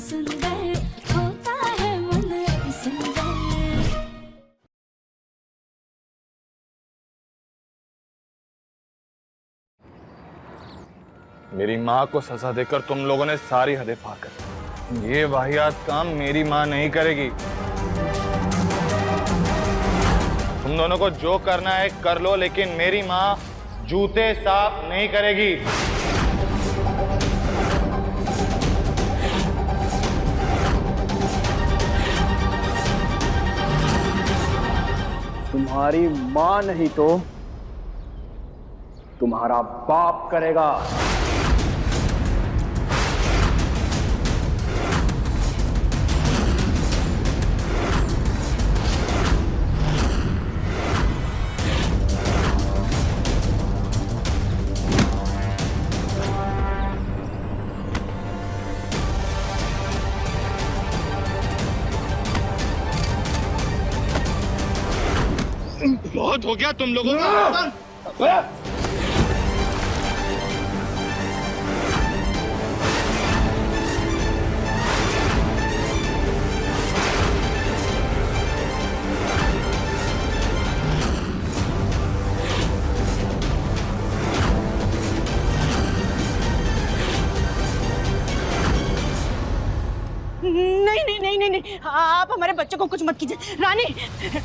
सुंदर होता है मन अति सुंदर। मेरी माँ को सजा देकर तुम लोगों ने सारी हदें पार कर दी। ये वाहियात काम मेरी माँ नहीं करेगी। तुम दोनों को जो करना है कर लो, लेकिन मेरी माँ जूते साफ नहीं करेगी। तुम्हारी माँ नहीं तो तुम्हारा बाप करेगा। बहुत हो गया तुम लोगों का। नहीं, आप हमारे बच्चों को कुछ मत कीजिए। रानी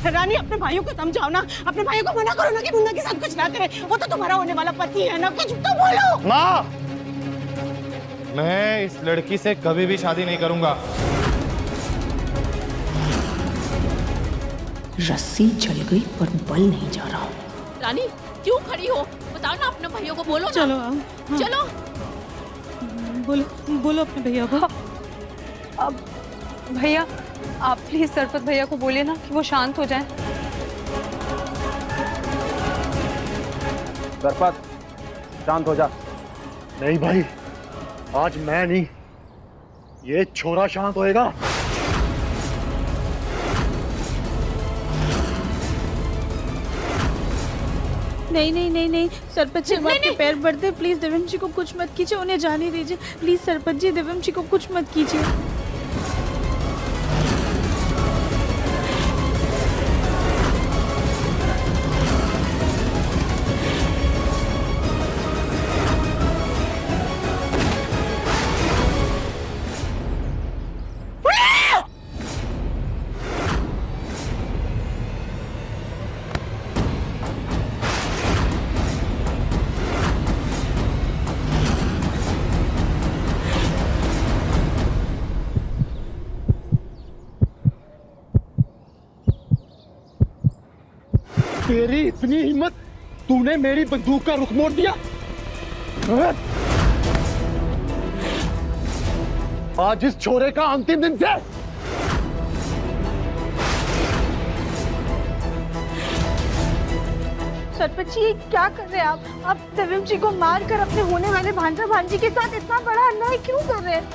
रानी, अपने भाइयों को समझाओ ना, अपने भाइयों को मना करो ना कि मुन्ना के साथ कुछ ना करे। वो तो तुम्हारा होने वाला पति है ना, कुछ तो बोलो। माँ, मैं इस लड़की से कभी भी शादी नहीं करूंगा। रस्सी जल गई पर बल नहीं जा रहा। रानी क्यों खड़ी हो? बताओ ना अपने भाइयों को, बोलो ना। चलो चलो बोलो अपने भैया को। अब भैया, आप प्लीज सरपत भैया को बोलिए ना कि वो शांत हो जाए। सरपत, शांत हो जा। नहीं भाई, आज मैं नहीं, ये छोरा शांत होएगा। नहीं, सरपंच जी आपके पैर बढ़ते, प्लीज देवम जी को कुछ मत कीजिए, उन्हें जाने दीजिए प्लीज। सरपंच जी, देवम जी को कुछ मत कीजिए। तेरी इतनी हिम्मत, तूने मेरी बंदूक का रुख मोड़ दिया। आज इस छोरे का अंतिम दिन थे। सरपंच जी, ये क्या कर रहे हैं आप देवम जी को मार कर अपने होने वाले भांजा भांजी के साथ इतना बड़ा अन्याय क्यों कर रहे हैं?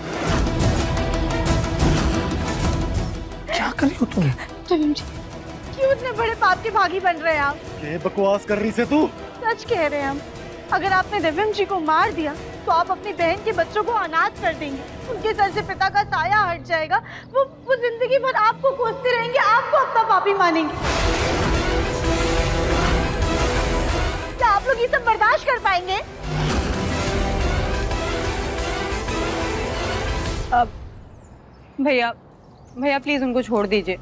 क्या कर रही हो तुम? देवम जी, क्यों इतने बड़े पाप के भागी बन रहे हैं आप? ये बकवास कर रही से तू? सच कह रहे हैं हम। अगर आपने देवम जी को मार दिया तो आप अपनी बहन के बच्चों को अनाथ कर देंगे, उनके सर से पिता का साया हट जाएगा, वो जिंदगी भर आपको कोसते रहेंगे, आपको अपना पापी मानेंगे। क्या आप लोग ये सब बर्दाश्त कर पाएंगे? अब भैया प्लीज उनको छोड़ दीजिए।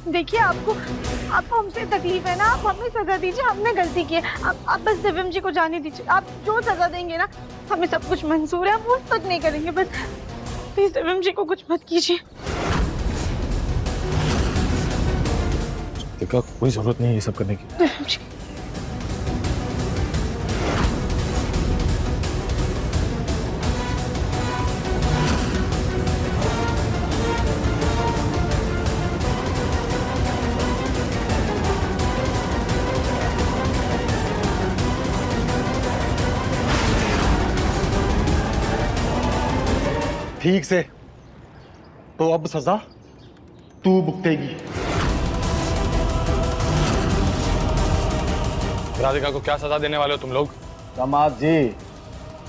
देखिए, आपको हमसे तकलीफ है ना, आप हमें सजा दीजिए, हमने गलती की है। आप बस देवम जी को जाने दीजिए। आप जो सजा देंगे ना, हमें सब कुछ मंजूर है, हम उस तक नहीं करेंगे। बस प्लीज देवम जी को कुछ मत कीजिए। देखा, कोई जरूरत नहीं है ये सब करने की। देवम जी, ठीक से, तो अब सजा तू भुगतेगी। राधिका को क्या सजा देने वाले हो तुम लोग? दामाद जी,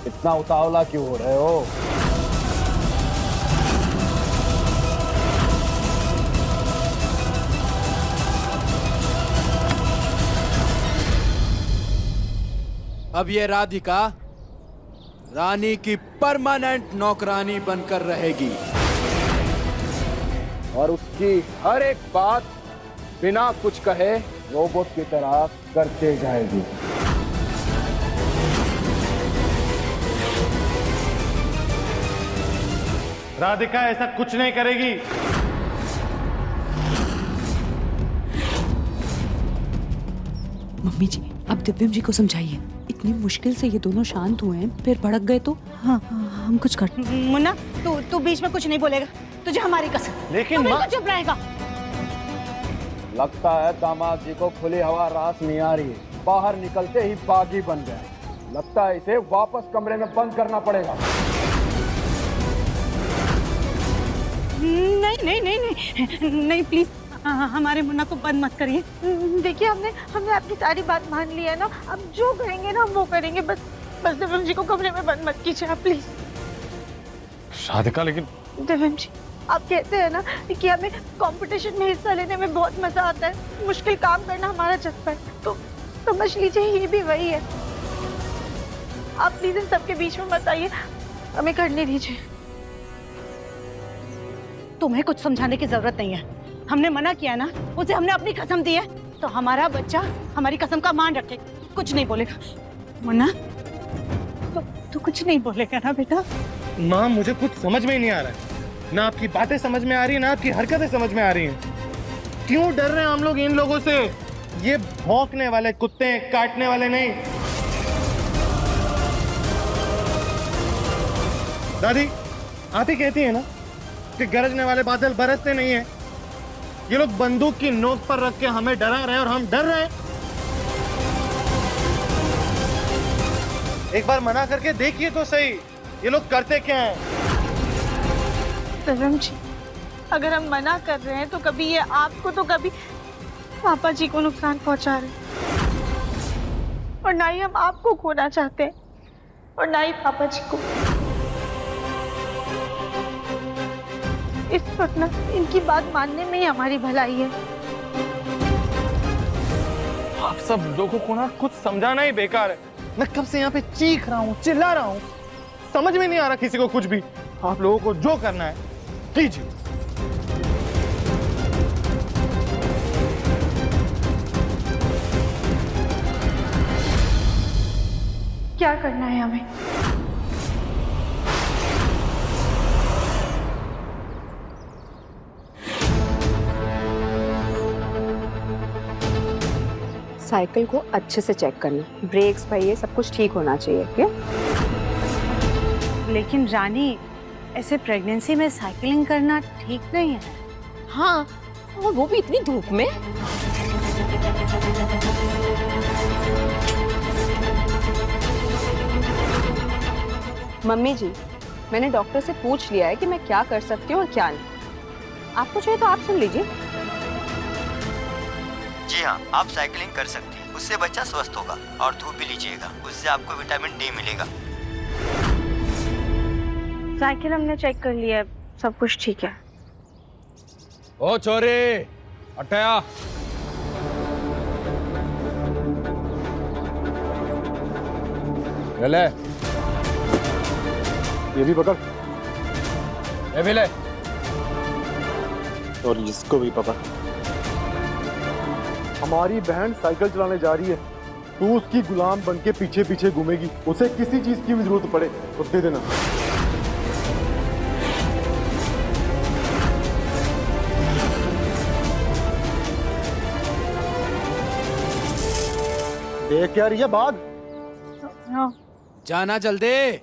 इतना उतावला क्यों हो रहे हो? अब ये राधिका रानी की परमानेंट नौकरानी बनकर रहेगी और उसकी हर एक बात बिना कुछ कहे रोबोट की तरह करते जाएगी। राधिका ऐसा कुछ नहीं करेगी। मम्मी जी, अब दिव्यम जी को समझाइए। इतनी मुश्किल से ये दोनों शांत हुए हैं, फिर भड़क गए तो हाँ हम कुछ कर। मुन्ना, तू बीच में कुछ नहीं बोलेगा, तुझे हमारी कसम। लेकिन तू बिल्कुल चुप रहेगा। लगता है दामाद जी को खुली हवा रास नहीं आ रही है। बाहर निकलते ही बागी बन गए। लगता है इसे वापस कमरे में बंद करना पड़ेगा। नहीं नहीं नहीं नहीं नहीं, प्लीज हमारे मुन्ना को बंद मत करिए। देखिए हमने आपकी सारी बात मान ली है ना, अब जो कहेंगे ना हम वो करेंगे। बस दिव्यम जी को कमरे में बंद मत कीजिए आप प्लीज। राधिका, लेकिन दिव्यम जी, आप कहते हैं ना कि हमें कंपटीशन में हिस्सा लेने में बहुत मजा आता है, मुश्किल काम करना हमारा जज्बा है, तो समझ लीजिए ये भी वही है। आप प्लीज इन सबके बीच में मत आइए, हमें करने दीजिए। तुम्हें कुछ समझाने की जरूरत नहीं है। हमने मना किया ना, उसे हमने अपनी कसम दी है, तो हमारा बच्चा हमारी कसम का मान रखे, कुछ नहीं बोलेगा। मुन्ना, तू कुछ नहीं बोलेगा ना बेटा? माँ, मुझे कुछ समझ में ही नहीं आ रहा है। ना आपकी बातें समझ में आ रही है, ना आपकी हरकतें समझ में आ रही हैं। क्यों डर रहे हैं हम लोग इन लोगों से? ये भौंकने वाले कुत्ते हैं, काटने वाले नहीं। दादी, आप ही कहती है ना कि गरजने वाले बादल बरसते नहीं है। ये लोग बंदूक की नोक पर रख के हमें डरा रहे हैं और हम डर रहे हैं। एक बार मना करके देखिए तो सही, ये लोग करते क्या हैं? दिव्यम जी, अगर हम मना कर रहे हैं तो कभी ये आपको तो कभी पापा जी को नुकसान पहुंचा रहे हैं, और ना ही हम आपको खोना चाहते हैं और ना ही पापा जी को। इस वक्त ना इनकी बात मानने में ही हमारी भलाई है। आप सब लोगों को ना कुछ समझाना ही बेकार है। मैं कब से यहाँ पे चीख रहा हूँ, चिल्ला रहा हूँ, समझ में नहीं आ रहा किसी को कुछ भी। आप लोगों को जो करना है कीजिए। क्या करना है हमें? साइकिल को अच्छे से चेक करना, ब्रेक्स पहिए सब कुछ ठीक होना चाहिए। क्या? लेकिन रानी, ऐसे प्रेगनेंसी में साइकिलिंग करना ठीक नहीं है। हाँ, और वो भी इतनी धूप में। मम्मी जी, मैंने डॉक्टर से पूछ लिया है कि मैं क्या कर सकती हूँ और क्या नहीं। आपको चाहिए तो आप सुन लीजिए। जी हाँ, आप साइकिलिंग कर सकती हैं, उससे बच्चा स्वस्थ होगा। और धूप भी लीजिएगा, उससे आपको विटामिन डी मिलेगा। साइकिल हमने चेक कर लिया है, सब कुछ ठीक है। ओ छोरे, हटाया। ले, ये भी पकड़। ये भी ले। और इसको भी पकड़। हमारी बहन साइकिल चलाने जा रही है, तू उसकी गुलाम बन के पीछे पीछे घूमेगी। उसे किसी चीज की भी जरूरत पड़े तो दे देना। देख क्या रही है बाग? जाना जल्दी।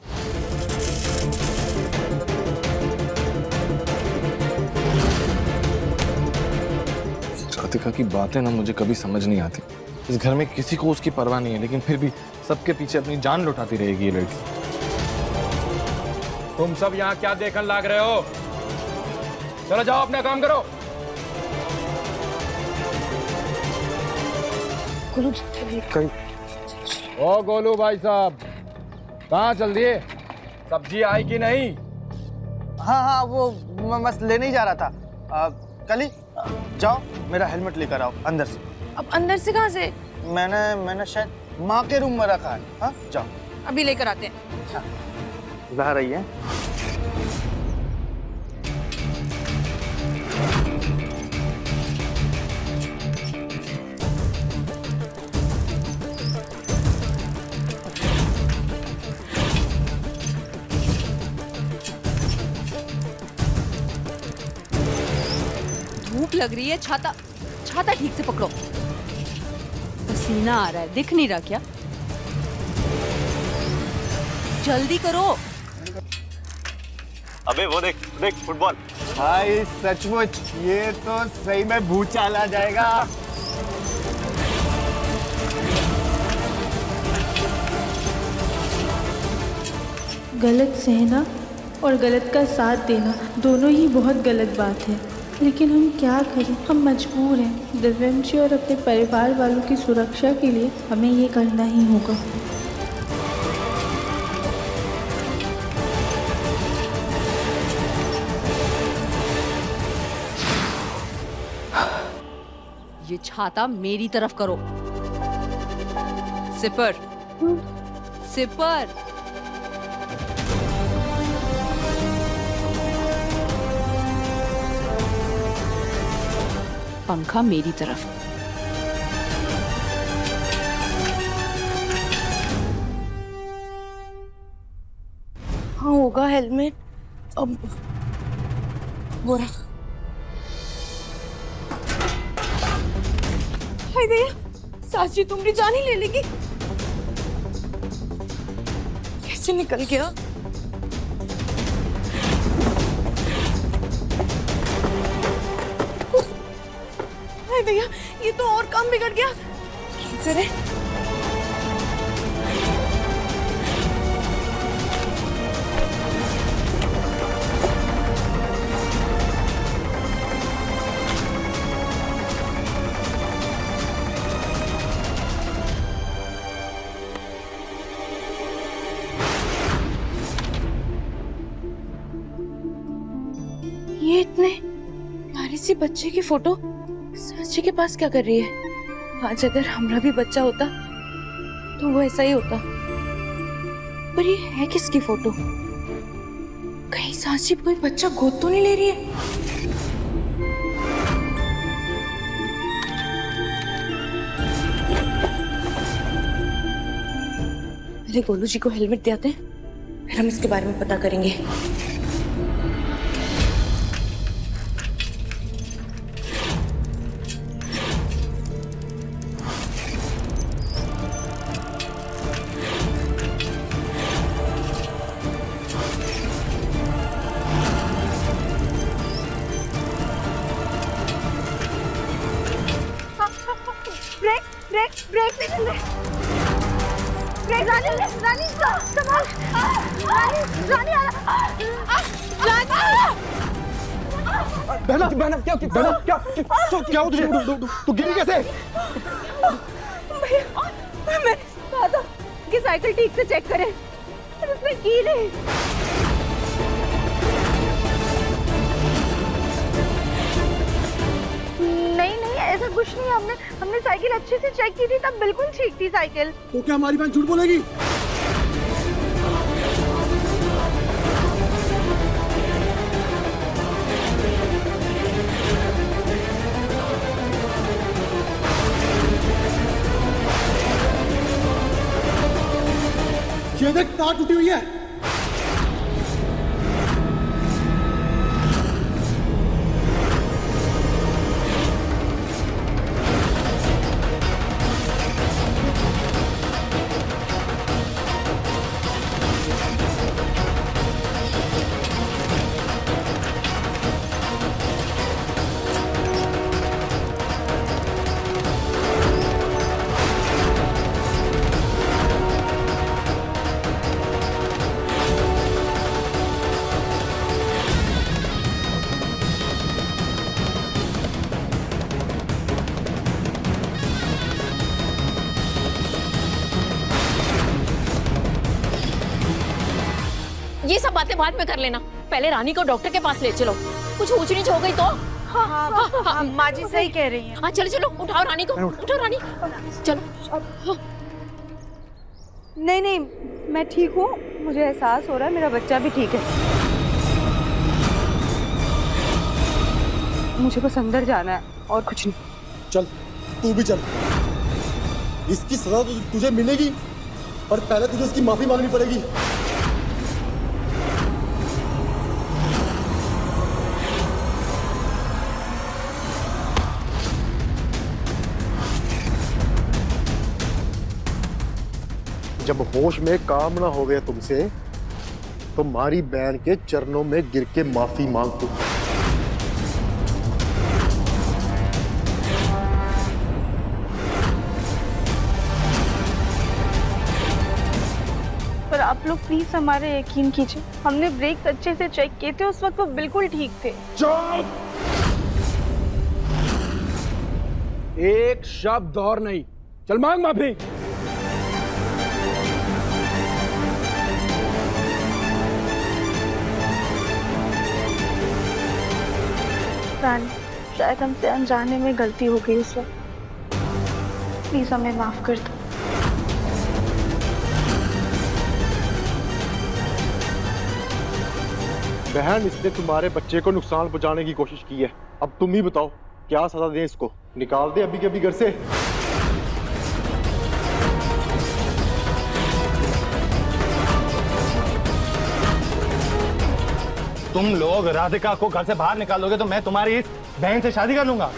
राधिका की बातें ना मुझे कभी समझ नहीं आती। इस घर में किसी को उसकी परवाह नहीं है, लेकिन फिर भी सबके पीछे अपनी जान लुटाती रहेगी ये लड़की। तुम सब यहाँ क्या देखने लग रहे हो? चलो जाओ, अपना काम करो। ओ गोलू भाई साहब, कहाँ चल दिए? सब्जी आई कि नहीं? हाँ, वो बस लेने ही जा रहा था। कली, जाओ मेरा हेलमेट लेकर आओ अंदर से। अब अंदर से कहाँ से? मैंने शायद माँ के रूम में रखा है। हाँ जाओ। अभी लेकर आते हैं। ला रही है। धूप लग रही है, छाता छाता ठीक से पकड़ो। पसीना आ रहा है, दिख नहीं रहा क्या? जल्दी करो। अबे वो देख देख फुटबॉल। भाई सचमुच ये तो सही में भूचाल आ जाएगा। गलत सहना और गलत का साथ देना दोनों ही बहुत गलत बात है, लेकिन हम क्या करें, हम मजबूर हैं। दिव्यम जी और अपने परिवार वालों की सुरक्षा के लिए हमें ये करना ही होगा। ये छाता मेरी तरफ करो। Sipper sipper. पंखा मेरी तरफ। हाँ होगा हेलमेट। अब वो रहा। हाय भैया, सासी तुम्हारी जान ही ले लेगी। कैसे निकल गया? हाय भैया, ये तो और काम बिगड़ गया। क्या करें? ये इतने प्यारे सी बच्चे की फोटो साची के पास क्या कर रही है? आज अगर हमारा भी बच्चा होता तो वो ऐसा ही होता। पर ये है किसकी फोटो? कहीं साची कोई बच्चा गोद तो नहीं ले रही है? पहले गोलू जी को हेलमेट दे आते हैं, फिर हम इसके बारे में पता करेंगे। ब्रेक ब्रेक ब्रेक नहीं चल रहे। ब्रेक रानी रानी संभाल। रानी रानी रानी बहना बहना क्या बहना क्या क्या हो तुझे? तू गिरी कैसे? मैंने कहा था कि साइकिल ठीक से चेक करें, पर उसने की नहीं। नहीं नहीं ऐसा कुछ नहीं, हमने साइकिल अच्छे से चेक की थी, तब बिल्कुल ठीक थी साइकिल। तो क्या हमारी बहन झूठ बोलेगी? ये देख तार टूटी हुई है। ये सब बातें बाद में कर लेना, पहले रानी को डॉक्टर के पास ले चलो। कुछ ऊंच नीच हो गई तो? हाँ, माँ जी सही कह रही हैं। हाँ चलो चलो, उठाओ रानी को, उठाओ रानी, चलो। नहीं नहीं, मैं ठीक हूँ, मुझे एहसास हो रहा है मेरा बच्चा भी ठीक है। मुझे बस अंदर जाना है और कुछ नहीं। चल तू भी चल, इसकी सजा तो तुझे मिलेगी, पर पहले तुझे इसकी माफी मांगनी पड़ेगी। जब होश में काम ना हो गया तुमसे, तो मारी बहन के चरणों में गिर के माफी मांग तू। पर आप लोग प्लीज हमारे यकीन कीजिए, हमने ब्रेक अच्छे से चेक किए थे, उस वक्त वो बिल्कुल ठीक थे। चुप! एक शब्द और नहीं। चल मांग माफी। रानी, शायद हमसे अनजाने में गलती हो गई उस वक्त, प्लीज हमें माफ कर दो। बहन, इसने तुम्हारे बच्चे को नुकसान पहुंचाने की कोशिश की है। अब तुम ही बताओ क्या सजा दें इसको? निकाल दे अभी के अभी घर से। तुम लोग राधिका को घर से बाहर निकालोगे तो मैं तुम्हारी इस बहन से शादी कर लूंगा।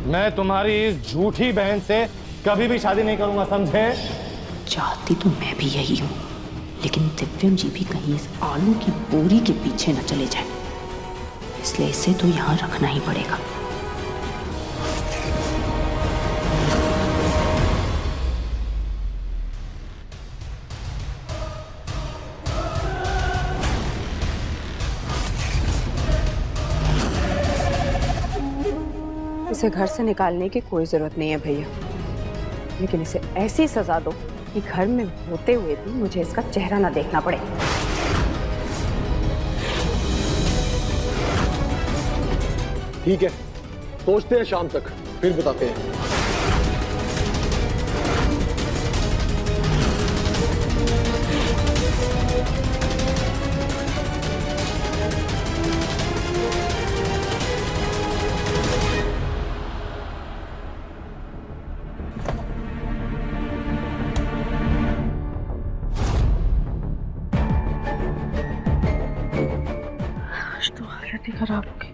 मैं तुम्हारी इस झूठी बहन से कभी भी शादी नहीं करूंगा, समझे? चाहती तो मैं भी यही हूँ, लेकिन दिव्यम जी भी कहीं इस आलू की बोरी के पीछे न चले जाए, इसलिए इसे तो यहाँ रखना ही पड़ेगा। इसे घर से निकालने की कोई जरूरत नहीं है भैया, लेकिन इसे ऐसी सजा दो कि घर में होते हुए भी मुझे इसका चेहरा ना देखना पड़े। ठीक है, सोचते हैं शाम तक, फिर बताते हैं। तो हालत ही खराब हो गई।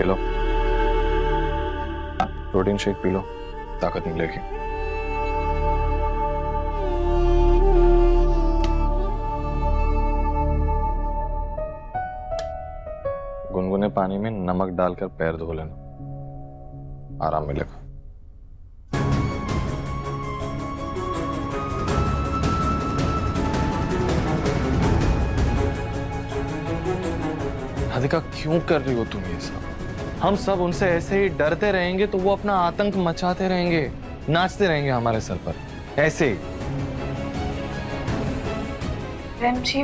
लो, प्रोटीन शेक पी लो, ताकत मिलेगी। गुनगुने पानी में नमक डालकर पैर धो लेना, आराम मिलेगा। राधिका, क्यों कर रही हो तुम ये सब? हम सब उनसे ऐसे ही डरते रहेंगे तो वो अपना आतंक मचाते रहेंगे, नाचते रहेंगे हमारे सर पर ऐसे ही। प्रेम जी,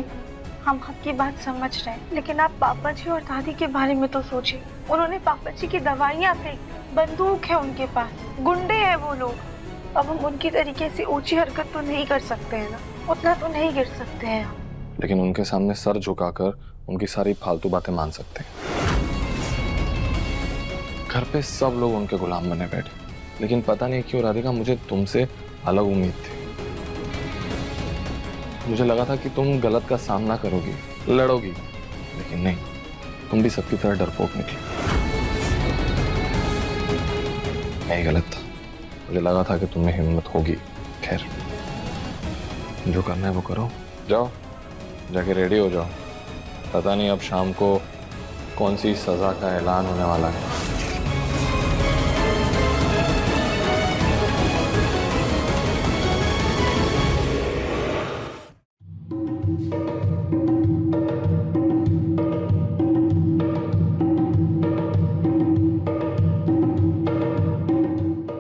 हम आपकी बात समझ रहे हैं, लेकिन आप पापा जी और दादी के बारे में तो सोचिए। उन्होंने पापा जी की दवाइयाँ फेंक, बंदूक है उनके पास, गुंडे हैं वो लोग। अब हम उनकी तरीके से ऊंची हरकत तो नहीं कर सकते हैं ना, उतना तो नहीं गिर सकते हैं हम। लेकिन उनके सामने सर झुकाकर उनकी सारी फालतू बातें मान सकते हैं। घर पे सब लोग उनके गुलाम बने बैठे, लेकिन पता नहीं क्यों राधिका, मुझे तुमसे अलग उम्मीद थी। मुझे लगा था कि तुम गलत का सामना करोगी, लड़ोगी, लेकिन नहीं, तुम भी सबकी तरह डरपोक निकली। मैं ही गलत था, मुझे लगा था कि तुम्हें हिम्मत होगी। खैर, जो करना है वो करो, जाओ जाके रेडी हो जाओ। पता नहीं अब शाम को कौन सी सजा का ऐलान होने वाला है।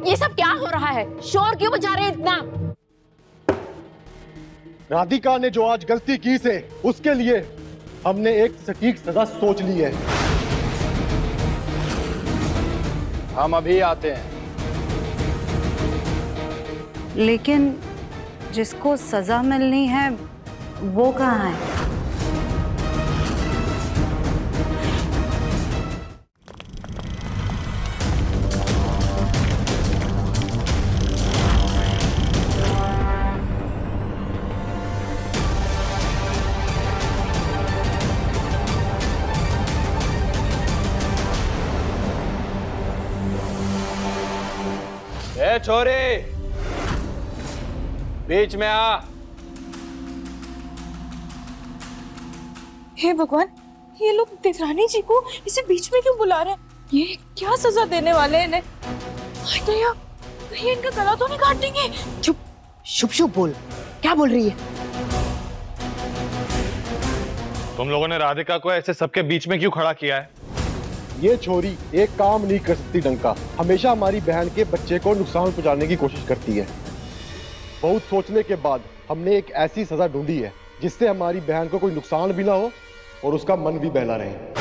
ये सब क्या हो रहा है? शोर क्यों मचा रहे हैं इतना? राधिका ने जो आज गलती की से उसके लिए हमने एक सटीक सजा सोच ली है। हम अभी आते हैं। लेकिन जिसको सजा मिलनी है वो कहाँ है? ए छोरी, बीच में आ। हे भगवान, ये लोग देवरानी जी को इसे बीच में क्यों बुला रहे हैं? ये क्या सजा देने वाले हैं इन्हें? हाय दया, कहीं इनका गला तो नहीं काट देंगे? चुप, शुभ शुभ बोल, क्या बोल रही है? तुम लोगों ने राधिका को ऐसे सबके बीच में क्यों खड़ा किया है? ये छोरी एक काम नहीं कर सकती ढंग का, हमेशा हमारी बहन के बच्चे को नुकसान पहुंचाने की कोशिश करती है। बहुत सोचने के बाद हमने एक ऐसी सजा ढूंढी है जिससे हमारी बहन को कोई नुकसान भी ना हो और उसका मन भी बहला रहे।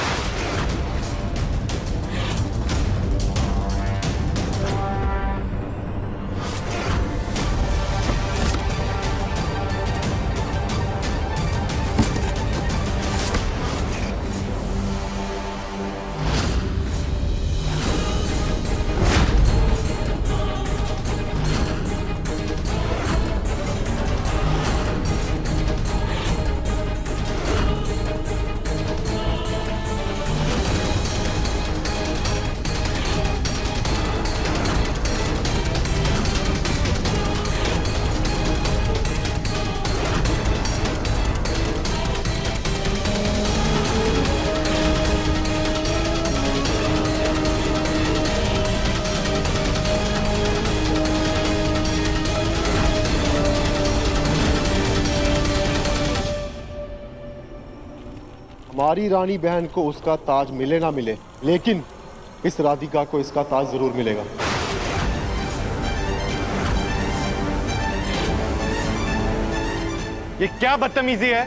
हमारी रानी बहन को उसका ताज मिले ना मिले, लेकिन इस राधिका को इसका ताज जरूर मिलेगा। ये क्या बदतमीजी है?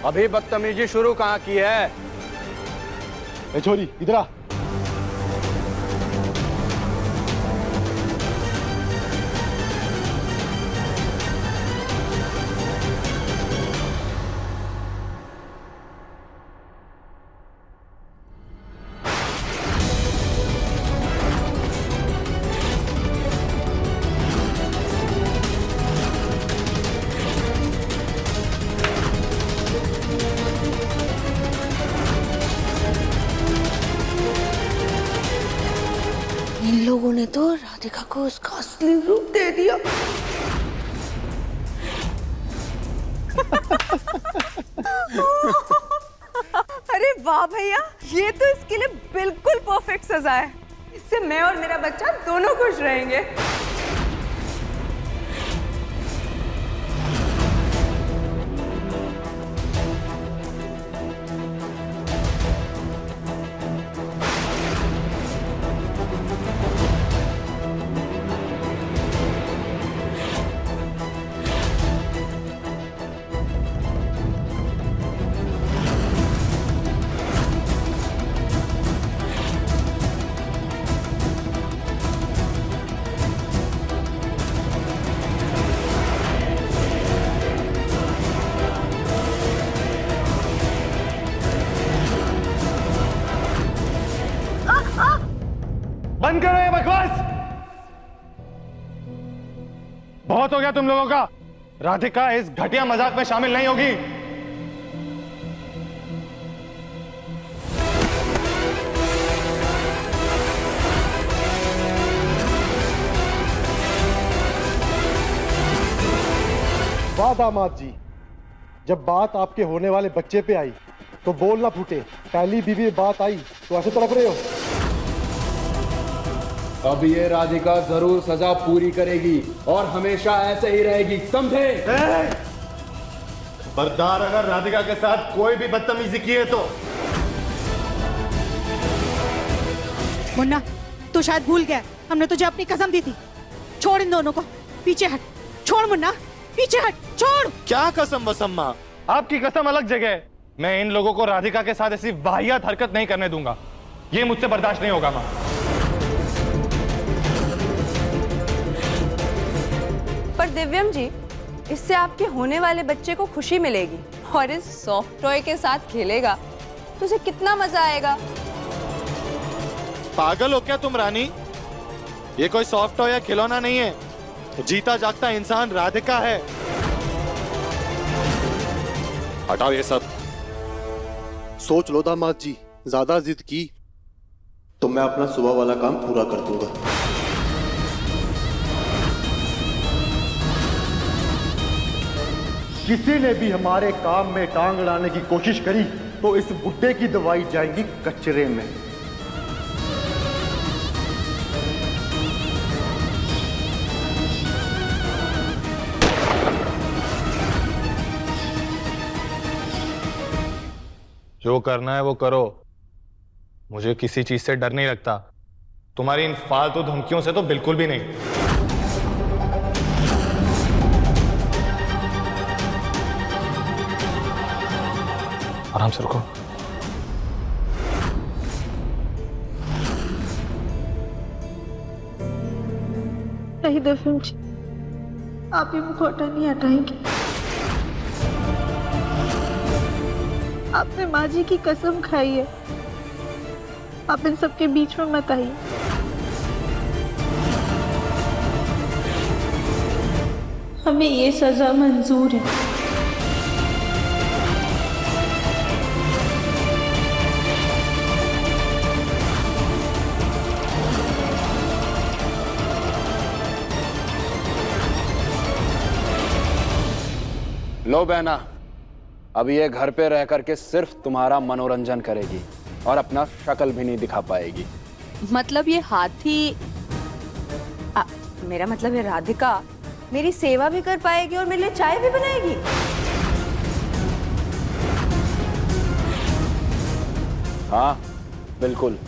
अभी बदतमीजी शुरू कहाँ की है? ए छोरी, इधर आ। इन लोगों ने तो राधिका को उसका असली रूप दे दिया। अरे वाह भैया, ये तो इसके लिए बिल्कुल परफेक्ट सजा है। इससे मैं और मेरा बच्चा दोनों खुश रहेंगे। बंद करो ये बकवास। बहुत हो गया तुम लोगों का। राधिका इस घटिया मजाक में शामिल नहीं होगी। वाह दामाद जी, जब बात आपके होने वाले बच्चे पे आई तो बोल ना फूटे। पहली बीवी में बात आई तो ऐसे तड़प रहे हो। अब ये राधिका जरूर सजा पूरी करेगी और हमेशा ऐसे ही रहेगी, समझे? बरदार, अगर राधिका के साथ कोई भी बदतमीजी की है तो। मुन्ना, तू शायद भूल गया, हमने तुझे अपनी कसम दी थी। छोड़ इन दोनों को, पीछे हट। छोड़ मुन्ना। पीछे हट, छोड़। क्या कसम वसम माँ, आपकी कसम अलग जगह है। मैं इन लोगों को राधिका के साथ ऐसी वाहियात हरकत नहीं करने दूंगा। ये मुझसे बर्दाश्त नहीं होगा माँ। पर दिव्यम जी, इससे आपके होने वाले बच्चे को खुशी मिलेगी और इस सॉफ्ट टॉय के साथ खेलेगा तो उसे कितना मजा आएगा। पागल हो क्या तुम रानी? ये कोई सॉफ्ट टॉय या खिलौना नहीं है, जीता जागता इंसान राधिका है। हटाओ ये सब। सोच लो दामाद जी, ज्यादा जिद की तो मैं अपना सुबह वाला काम पूरा कर दूंगा। किसी ने भी हमारे काम में टांग अड़ाने की कोशिश करी तो इस बुड्ढे की दवाई जाएगी कचरे में। जो करना है वो करो, मुझे किसी चीज से डर नहीं लगता। तुम्हारी इन फालतू धमकियों से तो बिल्कुल भी नहीं। आराम से रुको। नहीं दिव्यम जी, आप ये मुखौटा नहीं हटाएंगे। आपने माँ जी की कसम खाई है, आप इन सबके बीच में मत आइए। हमें ये सजा मंजूर है। लो बहना, अब ये घर पे रह करके सिर्फ तुम्हारा मनोरंजन करेगी और अपना शक्ल भी नहीं दिखा पाएगी। मतलब ये हाथी मेरा मतलब है राधिका मेरी सेवा भी कर पाएगी और मेरे लिए चाय भी बनाएगी। हाँ बिल्कुल,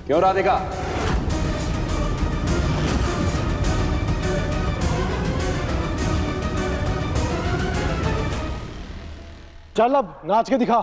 क्यों राधिका? चल अब नाच के दिखा।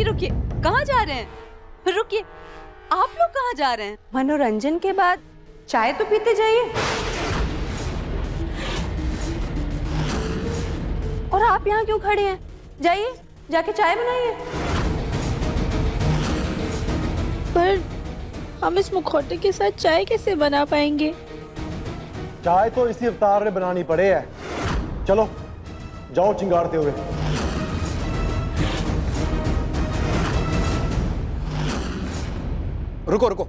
रुकिए, कहाँ जा रहे हैं? रुकिए, आप लोग कहाँ जा रहे हैं? मनोरंजन के बाद चाय तो पीते जाइए। और आप यहाँ क्यों खड़े हैं? जाइए, जाके चाय बनाइए। पर हम इस मुखौटे के साथ चाय कैसे बना पाएंगे? चाय तो इसी अवतार में बनानी पड़े है। चलो जाओ चिंगारते हुए। रुको रुको,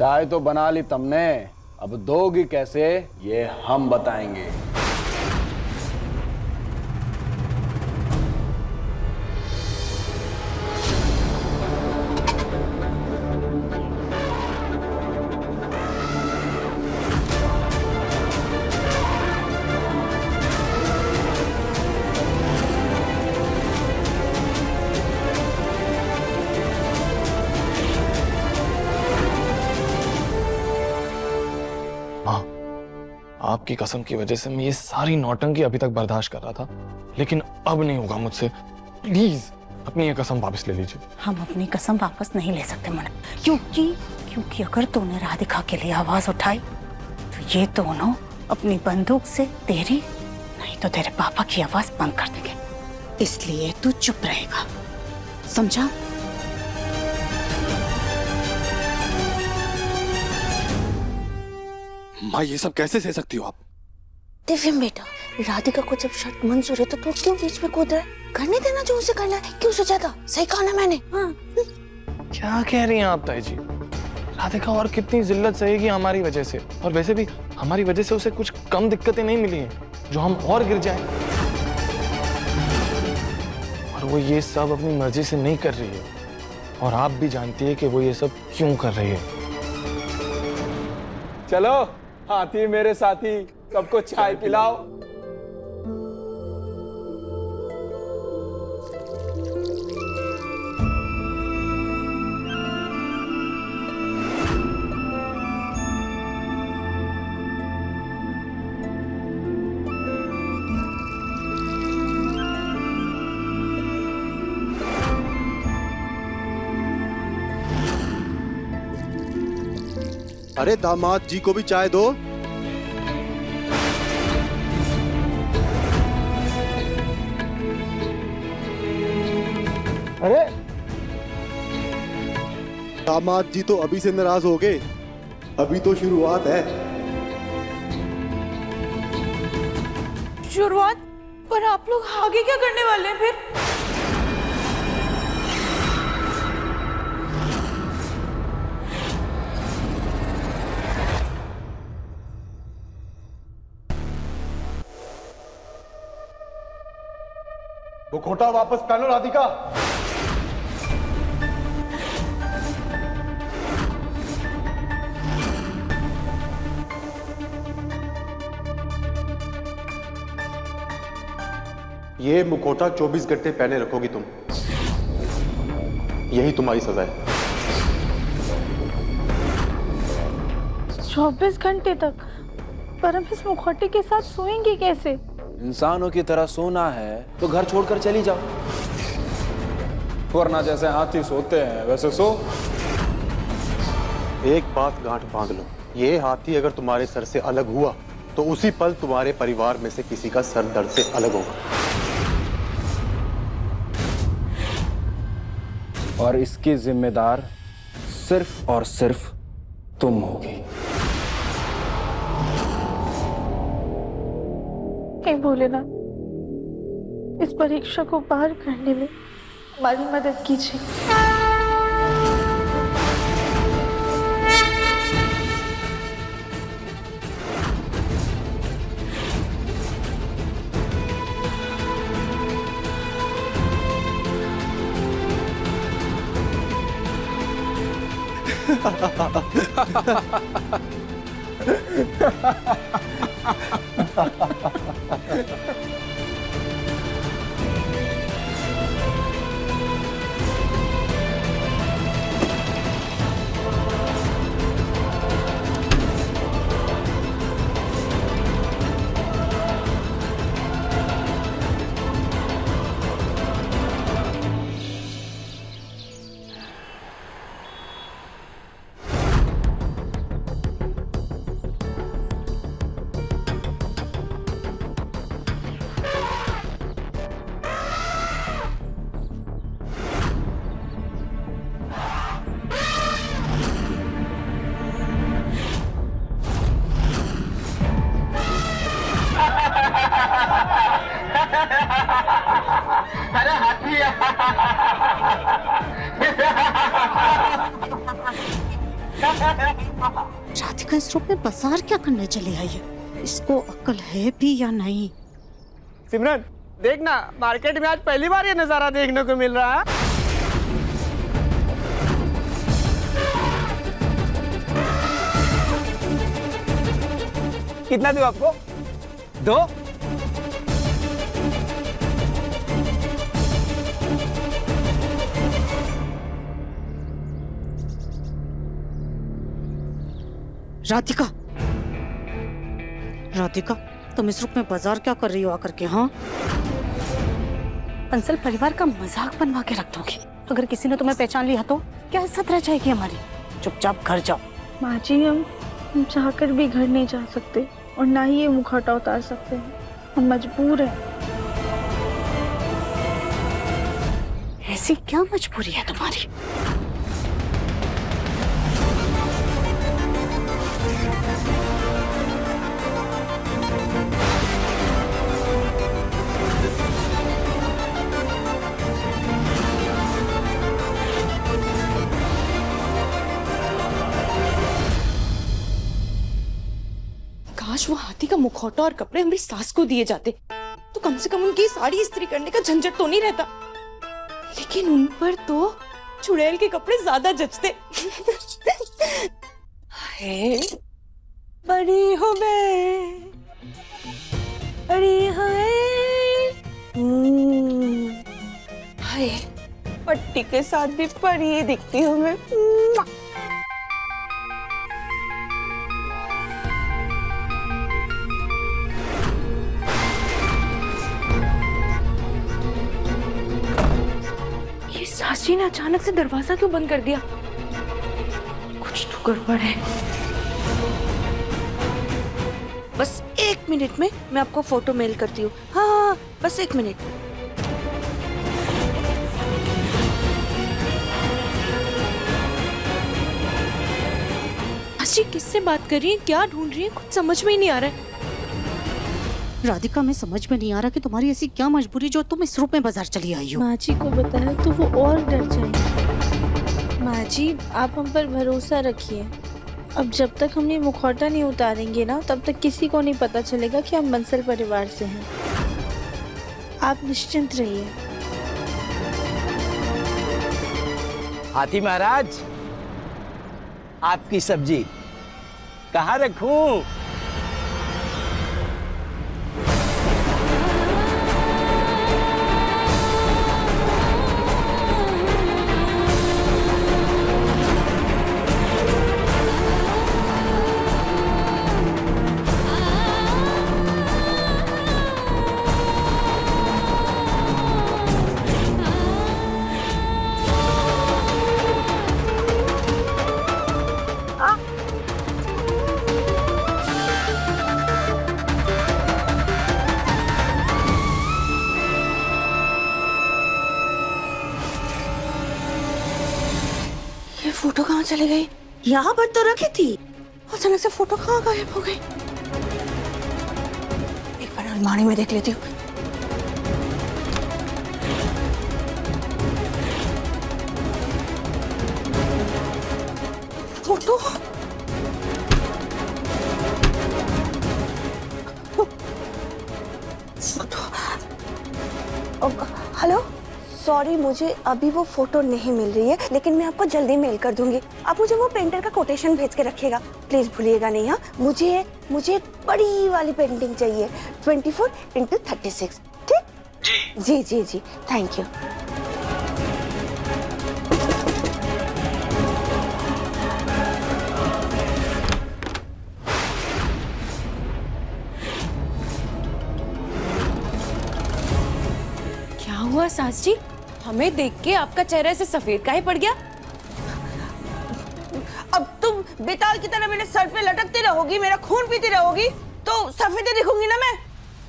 चाय तो बना ली तुमने, अब दोगी कैसे ये हम बताएंगे। आपकी कसम की वजह से मैं ये सारी नौटंकी अभी तक बर्दाश्त कर रहा था, लेकिन अब नहीं होगा मुझसे। प्लीज अपनी ये कसम वापस ले लीजिए। हम अपनी कसम वापस नहीं ले सकते मना, क्योंकि अगर तूने राधिका के लिए आवाज उठाई तो ये दोनों अपनी बंदूक से तेरी नहीं तो तेरे पापा की आवाज बंद कर देंगे। इसलिए तू चुप रहेगा, समझा? माँ ये सब कैसे सह सकती हो आप? दिव्यम बेटा, राधिका को जब शर्त मंजूर है तो तू क्यों बीच में कूद रहा है? करने देना जो उसे करना है। क्यों सोचा था? सही कहा ना मैंने? हाँ। क्या कह रही हैं आप ताई जी? राधिका और कितनी जिल्लत सहेगी हमारी वजह से, और वैसे भी हमारी वजह से उसे कुछ कम दिक्कतें नहीं मिली हैं जो हम और गिर जाएं। और वो ये सब अपनी मर्जी से नहीं कर रही है, और आप भी जानती है कि वो ये सब क्यों कर रही है। चलो हाथी मेरे साथी, सबको चाय पिलाओ। अरे दामाद जी को भी चाय दो। अरे दामाद जी तो अभी से नाराज हो गए, अभी तो शुरुआत है। शुरुआत? पर आप लोग आगे क्या करने वाले हैं फिर? वो खोटा वापस पहनो राधिका। ये मुखौटा 24 घंटे पहने रखोगी तुम, यही तुम्हारी सजा है। 24 घंटे तक? पर हम इस मुखौटे के साथ सोएंगे कैसे? इंसानों की तरह सोना है तो घर छोड़कर चली जाओ, वरना जैसे हाथी सोते हैं वैसे सो। एक बात गांठ बांध लो, ये हाथी अगर तुम्हारे सर से अलग हुआ तो उसी पल तुम्हारे परिवार में से किसी का सर दर्द से अलग होगा। और इसकी जिम्मेदार सिर्फ और सिर्फ तुम होगी। हे भोलेनाथ, इस परीक्षा को पार करने में हमारी मदद कीजिए। राधिका इस रूप में बाजार क्या करने चली आई है? इसको अक्ल है भी या नहीं? सिमरन देखना, मार्केट में आज पहली बार ये नजारा देखने को मिल रहा है। कितना दूं आपको? 2? राधिका, राधिका, तुम इस रूप में बाजार क्या कर रही हो आकर के? हाँ, बंसल परिवार का मजाक बनवा के रख दोगी। अगर किसी ने तुम्हें पहचान लिया तो क्या इज्जत रह जाएगी हमारी? चुपचाप घर जाओ। माँ जी, हम चाहकर भी घर नहीं जा सकते और ना ही ये मुखौटा उतार सकते हैं। हम मजबूर हैं। ऐसी क्या मजबूरी है तुम्हारी? काश वो हाथी का मुखौटा और कपड़े हमारी सास को दिए जाते तो कम से कम उनकी साड़ी इस्त्री करने का झंझट तो नहीं रहता। लेकिन उन पर तो चुड़ैल के कपड़े ज्यादा जचते। है बड़ी हो मैं, बड़ी हो हाय, पट्टी के साथ भी परी दिखती हूँ मैं। सास जी ने अचानक से दरवाजा क्यों बंद कर दिया? कुछ तो गड़बड़ है। बस 1 मिनट में मैं आपको फोटो मेल करती हूँ। हाँ, बस 1 मिनट। सास जी किससे बात कर रही हैं? क्या ढूंढ रही हैं? कुछ समझ में ही नहीं आ रहा है। राधिका, मैं समझ में नहीं आ रहा कि तुम्हारी ऐसी क्या मजबूरी जो तुम इस रूप में बाजार चली आई हो। माँ जी को बताया तो वो और डर जाएंगे। माँ जी, आप हम पर भरोसा रखिए। अब जब तक हम ये मुखौटा नहीं उतारेंगे ना, तब तक किसी को नहीं पता चलेगा कि हम बंसल परिवार से हैं। आप निश्चिंत रहिए। हाथी महाराज, आपकी सब्जी कहाँ रखूं? फोटो कहाँ चली गई? यहाँ पर तो रखी थी। अचानक से फोटो कहाँ गायब हो गई? एक बार अलमारी में देख लेती हूँ। फोटो हेलो, सॉरी, मुझे अभी वो फोटो नहीं मिल रही है, लेकिन मैं आपको जल्दी मेल कर दूंगी। आप मुझे वो पेंटर का कोटेशन भेज के रखिएगा, प्लीज भूलिएगा नहीं। हाँ, मुझे बड़ी वाली पेंटिंग चाहिए, 24x36। ठीक? जी जी जी, थैंक यू। क्या हुआ सास जी? हमें देख के आपका चेहरा ऐसे सफेद काहे पड़ गया? अब तुम बेताल की तरह मेरे सर पे लटकती रहोगी, मेरा खून पीती रहोगी, तो सफेद दिखूंगी ना मैं।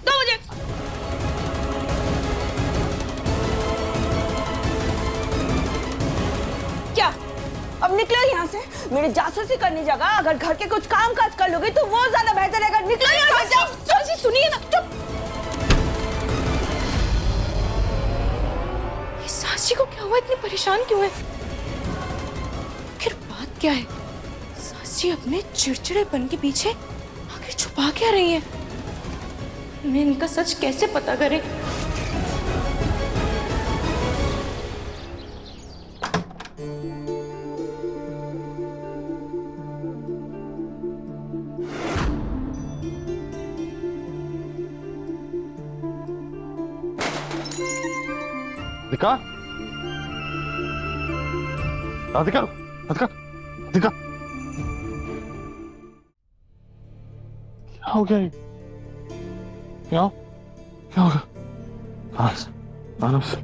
दो मुझे। क्या अब निकलो यहाँ से? मेरी जासूसी करनी जगह अगर घर के कुछ काम काज कर लोगे तो वो ज्यादा बेहतर है। अगर निकलो यहाँ से। सुनिए ना, चुप। सास जी को क्या हुआ? इतनी परेशान क्यों है? आखिर बात क्या है? सास जी अपने चिड़चिड़ेपन के पीछे आखिर छुपा क्या रही है? मैं इनका सच कैसे पता करें? राधिका, राधिका, राधिका, राधिका, क्या हो गया? क्या हो गया? आराम से।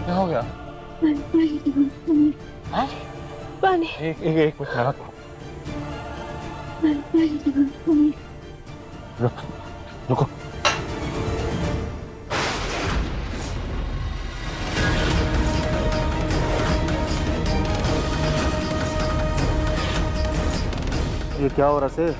क्या हो गया? पानी। एक मिनट लगा। रुको। ये क्या हो रहा है?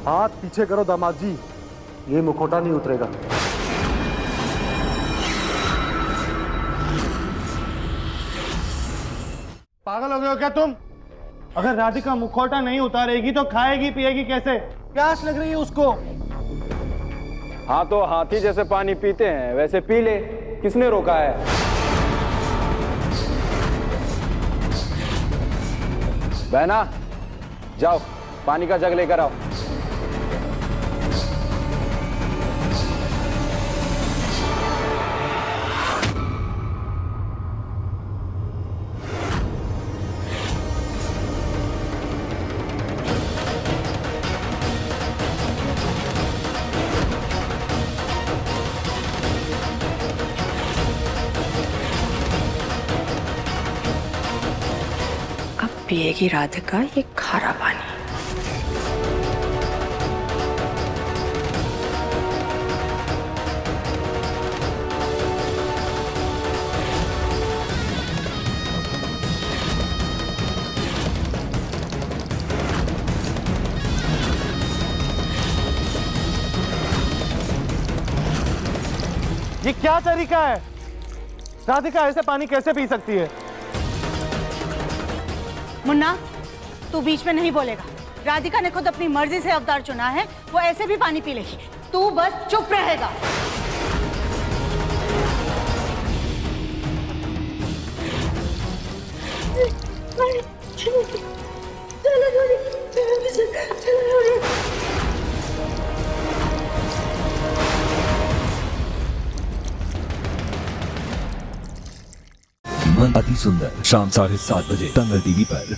हाथ पीछे करो दामाद जी, ये मुखौटा नहीं उतरेगा। पागल हो गए हो क्या तुम? अगर राधिका मुखौटा नहीं उतारेगी तो खाएगी पिएगी कैसे? प्यास लग रही है उसको। हाँ तो हाथी जैसे पानी पीते हैं वैसे पी ले, किसने रोका है? बहना, जाओ पानी का जग लेकर आओ। पिएगी राधिका ये खारा पानी। ये क्या तरीका है? राधिका ऐसे पानी कैसे पी सकती है? मुन्ना, तू बीच में नहीं बोलेगा। राधिका ने खुद अपनी मर्जी से अवतार चुना है, वो ऐसे भी पानी पी लेगी। तू बस चुप रहेगा। अति सुंदर शाम 7:30 बजे दंगल टीवी पर।